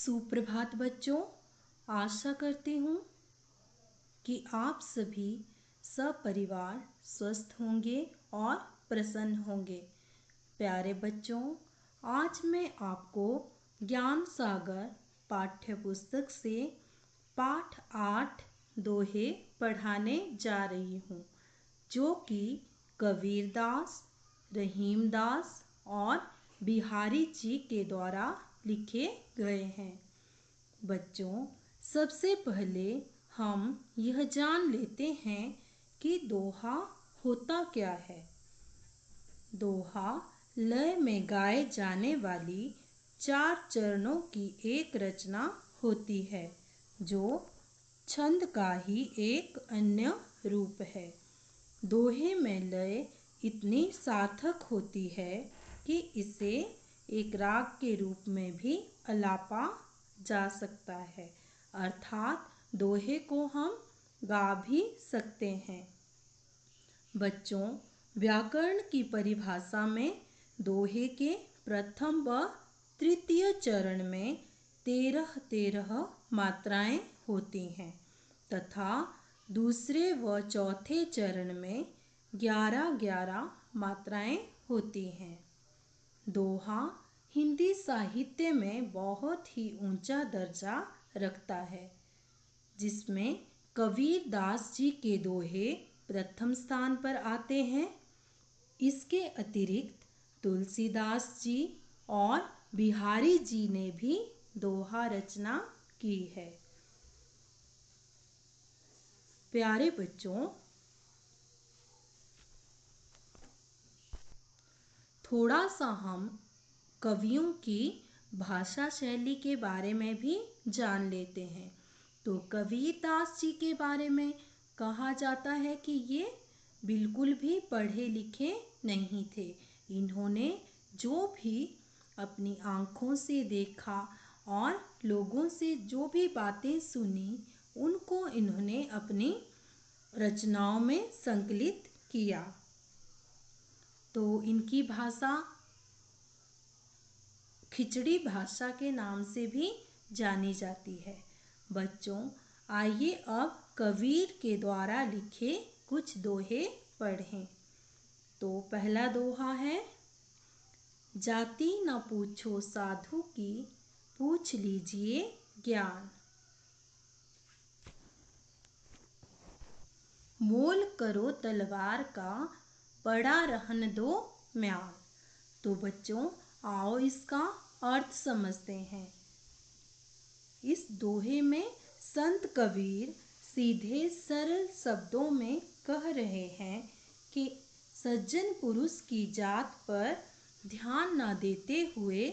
सुप्रभात बच्चों। आशा करती हूँ कि आप सभी सपरिवार स्वस्थ होंगे और प्रसन्न होंगे। प्यारे बच्चों, आज मैं आपको ज्ञान सागर पाठ्य पुस्तक से पाठ 8 दोहे पढ़ाने जा रही हूँ, जो कि कबीरदास, रहीमदास और बिहारी जी के द्वारा लिखे गए हैं। बच्चों, सबसे पहले हम यह जान लेते हैं कि दोहा होता क्या है। दोहा लय में गाए जाने वाली 4 चरणों की एक रचना होती है, जो छंद का ही एक अन्य रूप है। दोहे में लय इतनी सार्थक होती है कि इसे एक राग के रूप में भी अलापा जा सकता है, अर्थात दोहे को हम गा भी सकते हैं। बच्चों, व्याकरण की परिभाषा में दोहे के प्रथम व तृतीय चरण में 13 मात्राएं होती हैं तथा दूसरे व चौथे चरण में 11 मात्राएं होती हैं। दोहा हिंदी साहित्य में बहुत ही ऊंचा दर्जा रखता है, जिसमें कबीरदास जी के दोहे प्रथम स्थान पर आते हैं। इसके अतिरिक्त तुलसीदास जी और बिहारी जी ने भी दोहा रचना की है। प्यारे बच्चों, थोड़ा सा हम कवियों की भाषा शैली के बारे में भी जान लेते हैं। तो कबीरदास जी के बारे में कहा जाता है कि ये बिल्कुल भी पढ़े लिखे नहीं थे। इन्होंने जो भी अपनी आँखों से देखा और लोगों से जो भी बातें सुनी, उनको इन्होंने अपनी रचनाओं में संकलित किया। तो इनकी भाषा खिचड़ी भाषा के नाम से भी जानी जाती है। बच्चों, आइए अब कबीर के द्वारा लिखे कुछ दोहे पढ़ें। तो पहला दोहा है, जाति न पूछो साधु की, पूछ लीजिए ज्ञान। मोल करो तलवार का, पड़ा रहन दो म्यान। तो बच्चों, आओ इसका अर्थ समझते हैं। इस दोहे में संत कबीर सीधे सरल शब्दों में कह रहे हैं कि सज्जन पुरुष की जात पर ध्यान न देते हुए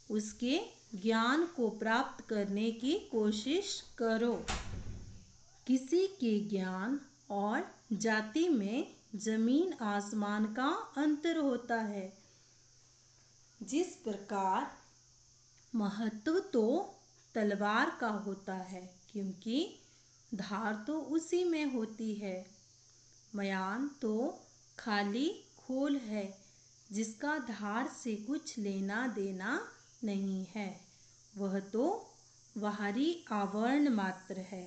उसके ज्ञान को प्राप्त करने की कोशिश करो। किसी के ज्ञान और जाति में जमीन आसमान का अंतर होता है। जिस प्रकार महत्व तो तलवार का होता है, क्योंकि धार तो उसी में होती है। म्यान तो खाली खोल है, जिसका धार से कुछ लेना देना नहीं है। वह तो बाहरी आवरण मात्र है।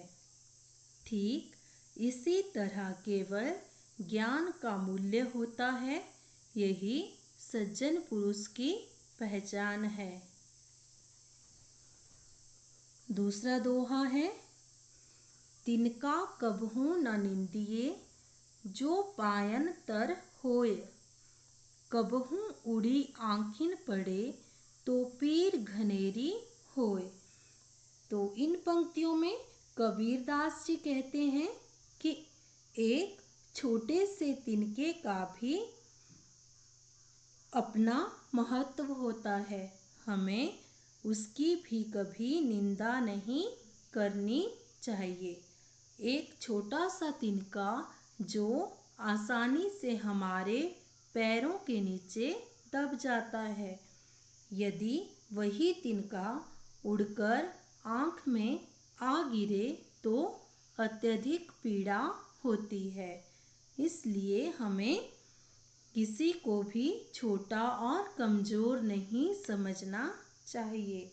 ठीक इसी तरह केवल ज्ञान का मूल्य होता है। यही सज्जन पुरुष की पहचान है। दूसरा दोहा है, तिनका कबहू न निंदिए, जो पायन तर होए। कबहू उड़ी आँखिन पड़े, तो पीर घनेरी होए। तो इन पंक्तियों में कबीरदास जी कहते हैं कि एक छोटे से तिनके का भी अपना महत्व होता है। हमें उसकी भी कभी निंदा नहीं करनी चाहिए। एक छोटा सा तिनका जो आसानी से हमारे पैरों के नीचे दब जाता है, यदि वही तिनका उड़कर आँख में आ गिरे तो अत्यधिक पीड़ा होती है। इसलिए हमें किसी को भी छोटा और कमज़ोर नहीं समझना चाहिए।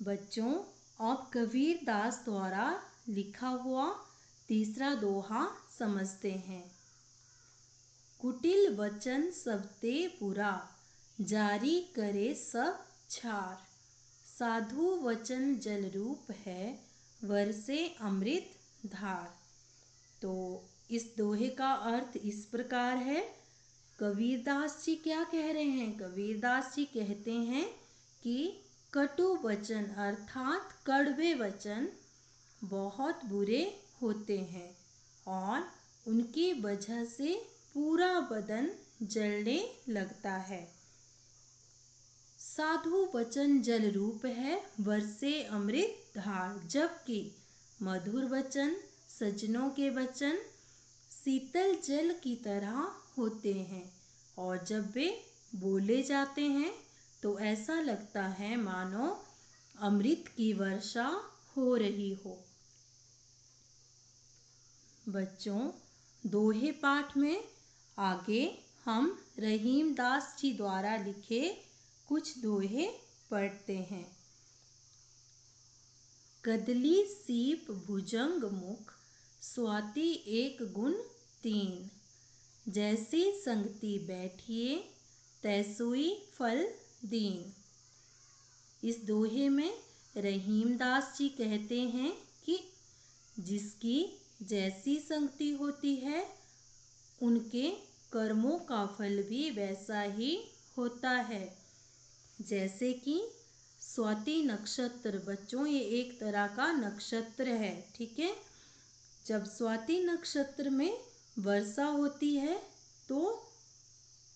बच्चों, अब कबीर दास द्वारा लिखा हुआ तीसरा दोहा समझते हैं। कुटिल वचन सबते बुरा, जारी करे सब छार। साधु वचन जल रूप है, वरसे अमृत धार। तो इस दोहे का अर्थ इस प्रकार है। कबीरदास जी क्या कह रहे हैं? कबीरदास जी कहते हैं कि कटु वचन अर्थात कड़वे वचन बहुत बुरे होते हैं और उनकी वजह से पूरा बदन जलने लगता है। साधु वचन जल रूप है, बरसे अमृत धार। जबकि मधुर वचन, सज्जनों के वचन शीतल जल की तरह होते हैं और जब वे बोले जाते हैं तो ऐसा लगता है मानो अमृत की वर्षा हो रही हो। बच्चों, दोहे पाठ में आगे हम रहीम दास जी द्वारा लिखे कुछ दोहे पढ़ते हैं। कदली सीप भुजंग मुख, स्वाति एक गुण तीन। जैसी संगति बैठिए, तैसोई फल दीन। इस दोहे में रहीम दास जी कहते हैं कि जिसकी जैसी संगति होती है उनके कर्मों का फल भी वैसा ही होता है। जैसे कि स्वाति नक्षत्र, बच्चों ये एक तरह का नक्षत्र है, ठीक है। जब स्वाति नक्षत्र में वर्षा होती है तो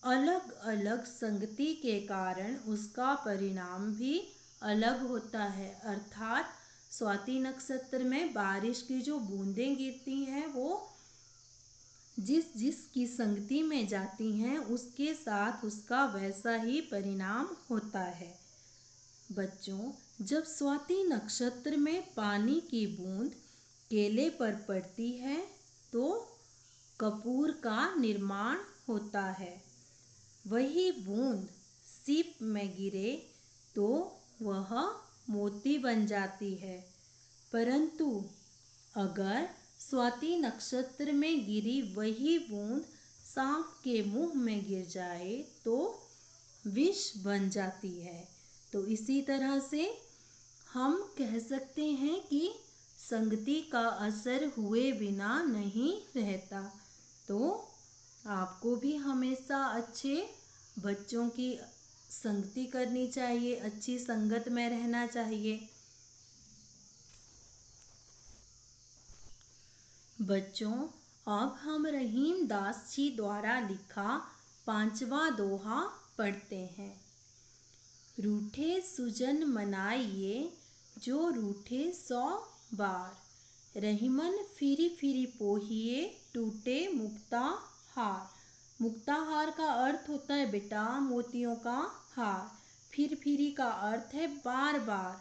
अलग अलग संगति के कारण उसका परिणाम भी अलग होता है। अर्थात स्वाति नक्षत्र में बारिश की जो बूंदें गिरती हैं वो जिस जिस की संगति में जाती हैं उसके साथ उसका वैसा ही परिणाम होता है। बच्चों, जब स्वाति नक्षत्र में पानी की बूंद केले पर पड़ती है तो कपूर का निर्माण होता है। वही बूंद सीप में गिरे तो वह मोती बन जाती है। परंतु अगर स्वाति नक्षत्र में गिरी वही बूंद सांप के मुंह में गिर जाए तो विष बन जाती है। तो इसी तरह से हम कह सकते हैं कि संगति का असर हुए बिना नहीं रहता। तो आपको भी हमेशा अच्छे बच्चों की संगति करनी चाहिए, अच्छी संगत में रहना चाहिए। बच्चों, अब हम रहीम दास जी द्वारा लिखा पांचवा दोहा पढ़ते हैं। रूठे सुजन मनाइए, जो रूठे 100 बार। रहीमन फिरी फिरी पोहिए, टूटे मुक्ता हार। मुक्ता हार का अर्थ होता है बेटा मोतियों का हार। फिर फिरी का अर्थ है बार बार।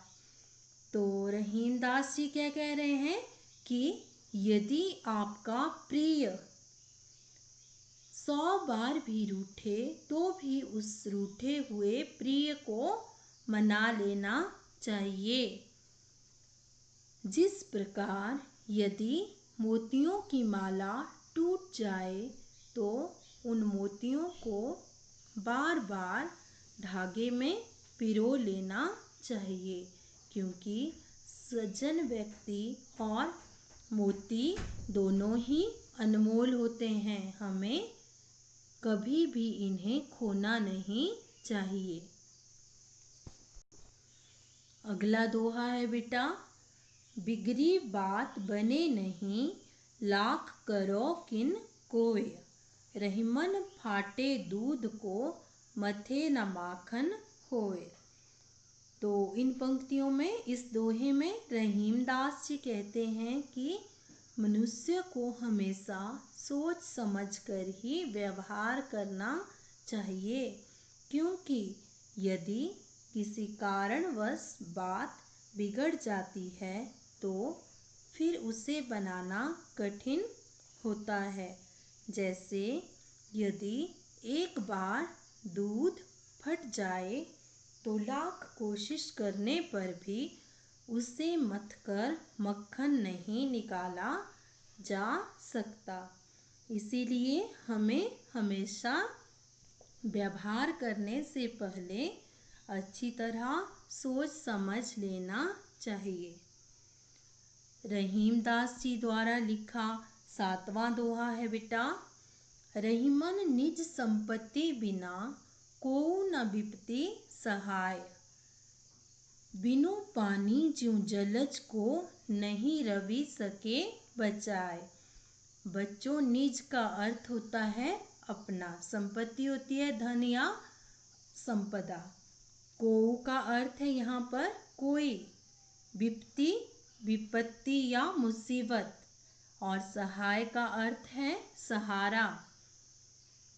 तो रहीम दास जी क्या कह रहे हैं कि यदि आपका प्रिय 100 बार भी रूठे तो भी उस रूठे हुए प्रिय को मना लेना चाहिए। जिस प्रकार यदि मोतियों की माला टूट जाए तो उन मोतियों को बार बार धागे में पिरो लेना चाहिए, क्योंकि सज्जन व्यक्ति और मोती दोनों ही अनमोल होते हैं। हमें कभी भी इन्हें खोना नहीं चाहिए। अगला दोहा है बेटा, बिगड़ी बात बने नहीं, लाख करो किन कोय। रहीमन फाटे दूध को, मथे न माखन होए। तो इन पंक्तियों में इस दोहे में रहीम दास जी कहते हैं कि मनुष्य को हमेशा सोच समझ कर ही व्यवहार करना चाहिए, क्योंकि यदि किसी कारणवश बात बिगड़ जाती है तो फिर उसे बनाना कठिन होता है। जैसे यदि एक बार दूध फट जाए तो लाख कोशिश करने पर भी उसे मथकर मक्खन नहीं निकाला जा सकता। इसीलिए हमें हमेशा व्यवहार करने से पहले अच्छी तरह सोच समझ लेना चाहिए। रहीमदास जी द्वारा लिखा 7वां दोहा है बेटा। रहीमन निज संपत्ति बिना को न विपत्ति सहाय, बिनु पानी ज्यों जलज को नहीं रवि सके बचाए। बच्चों, निज का अर्थ होता है अपना, संपत्ति होती है धन या संपदा। को का अर्थ है यहाँ पर कोई, विपत्ति विपत्ति या मुसीबत, और सहाय का अर्थ है सहारा।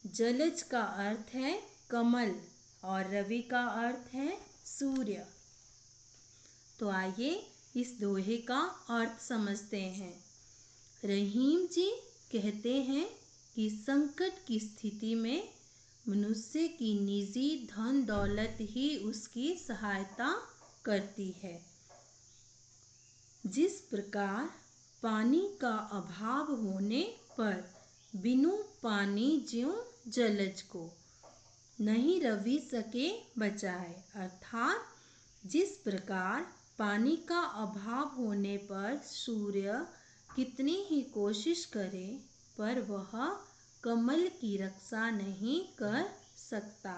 जलज का अर्थ है कमल और रवि का अर्थ है सूर्य। तो आइए इस दोहे का अर्थ समझते हैं। रहीम जी कहते हैं कि संकट की स्थिति में मनुष्य की निजी धन दौलत ही उसकी सहायता करती है। जिस प्रकार पानी का अभाव होने पर बिनु पानी ज्यों जलज को नहीं रवि सके बचाए, अर्थात जिस प्रकार पानी का अभाव होने पर सूर्य कितनी ही कोशिश करे पर वह कमल की रक्षा नहीं कर सकता,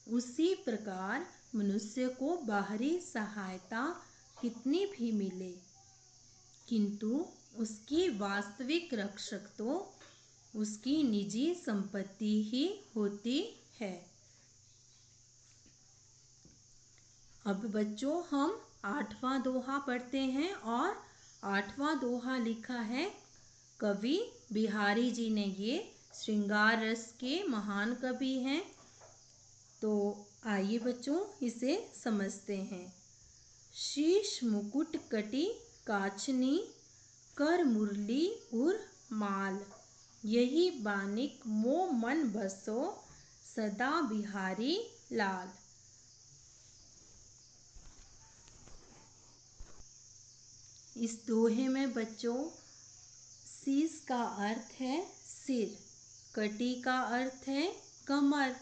उसी प्रकार मनुष्य को बाहरी सहायता कितनी भी मिले किंतु उसकी वास्तविक रक्षक तो उसकी निजी संपत्ति ही होती है। अब बच्चों हम 8वां दोहा पढ़ते हैं और 8वां दोहा लिखा है कवि बिहारी जी ने। ये श्रृंगार रस के महान कवि हैं। तो आइए बच्चों इसे समझते हैं। शीश मुकुट कटी काछनी, कर मुरली उर माल, यही बानिक मो मन बसो, सदा बिहारी लाल। इस दोहे में बच्चों शीश का अर्थ है सिर, कटी का अर्थ है कमर,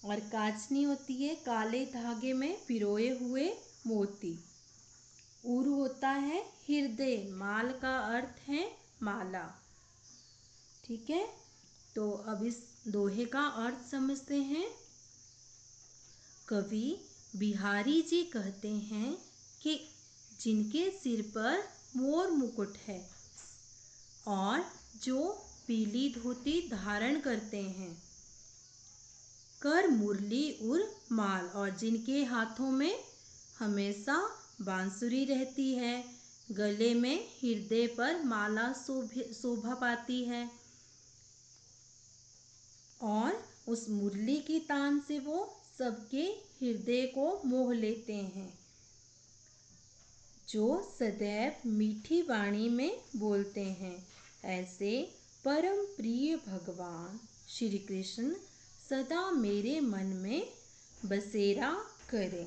और काचनी होती है काले धागे में पिरोए हुए मोती। उर होता है हृदय, माल का अर्थ है माला। ठीक है, तो अब इस दोहे का अर्थ समझते हैं। कवि बिहारी जी कहते हैं कि जिनके सिर पर मोर मुकुट है और जो पीली धोती धारण करते हैं, कर मुरली उर माल, और जिनके हाथों में हमेशा बांसुरी रहती है, गले में हृदय पर माला शोभा पाती है और उस मुरली की तान से वो सबके हृदय को मोह लेते हैं, जो सदैव मीठी वाणी में बोलते हैं। ऐसे परम प्रिय भगवान श्री कृष्ण सदा मेरे मन में बसेरा करें।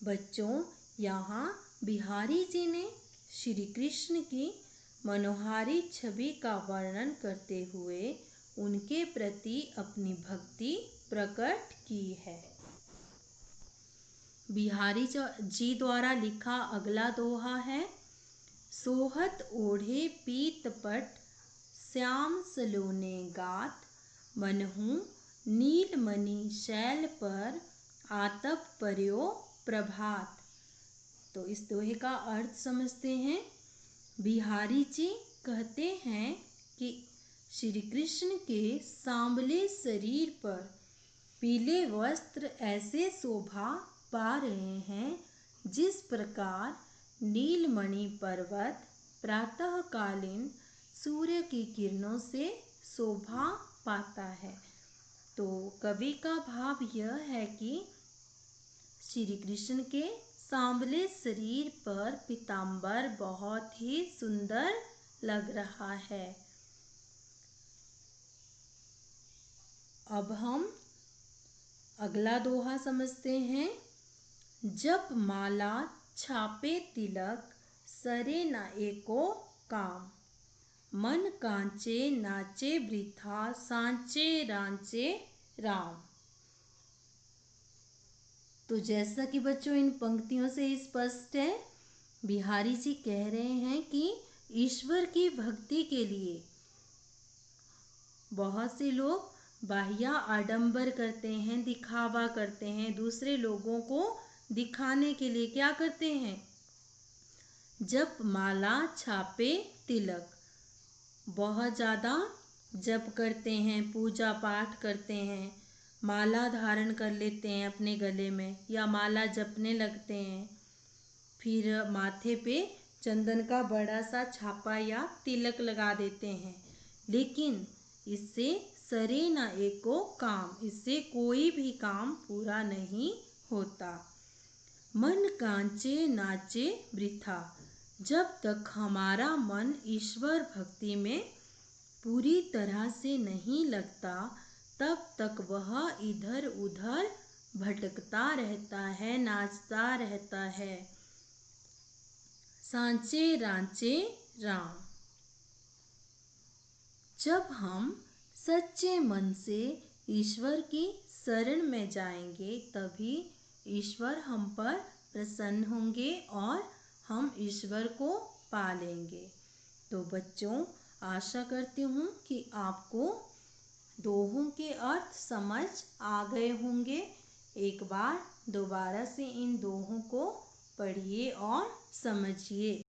बच्चों, यहाँ बिहारी जी ने श्री कृष्ण की मनोहारी छवि का वर्णन करते हुए उनके प्रति अपनी भक्ति प्रकट की है। बिहारी जी द्वारा लिखा अगला दोहा है। सोहत ओढ़े पीत पट, श्याम सलोने गात, मनहु नीलमणि शैल पर, आतप पर्यो प्रभात। तो इस दोहे का अर्थ समझते हैं। बिहारी जी कहते हैं कि श्री कृष्ण के सांवले शरीर पर पीले वस्त्र ऐसे शोभा पा रहे हैं जिस प्रकार नीलमणि पर्वत प्रातःकालीन सूर्य की किरणों से शोभा पाता है। तो कवि का भाव यह है कि श्री कृष्ण के सांवले शरीर पर पीतांबर बहुत ही सुंदर लग रहा है। अब हम अगला दोहा समझते हैं। जप माला छापे तिलक, सरे न एको काम। मन कांचे नाचे वृथा, सांचे रांचे राम। तो जैसा कि बच्चों इन पंक्तियों से स्पष्ट है, बिहारी जी कह रहे हैं कि ईश्वर की भक्ति के लिए बहुत से लोग बाह्य आडंबर करते हैं, दिखावा करते हैं, दूसरे लोगों को दिखाने के लिए क्या करते हैं, जप माला छापे तिलक, बहुत ज़्यादा जप करते हैं, पूजा पाठ करते हैं, माला धारण कर लेते हैं अपने गले में या माला जपने लगते हैं, फिर माथे पे चंदन का बड़ा सा छापा या तिलक लगा देते हैं, लेकिन इससे सरे न एको काम, इससे कोई भी काम पूरा नहीं होता। मन कांचे नाचे वृथा, जब तक हमारा मन ईश्वर भक्ति में पूरी तरह से नहीं लगता, तब तक वह इधर उधर भटकता रहता है, नाचता रहता है। सांचे रांचे राम, जब हम सच्चे मन से ईश्वर की शरण में जाएंगे, तभी ईश्वर हम पर प्रसन्न होंगे और हम ईश्वर को पालेंगे। तो बच्चों, आशा करती हूँ कि आपको दोहों के अर्थ समझ आ गए होंगे। एक बार दोबारा से इन दोहों को पढ़िए और समझिए।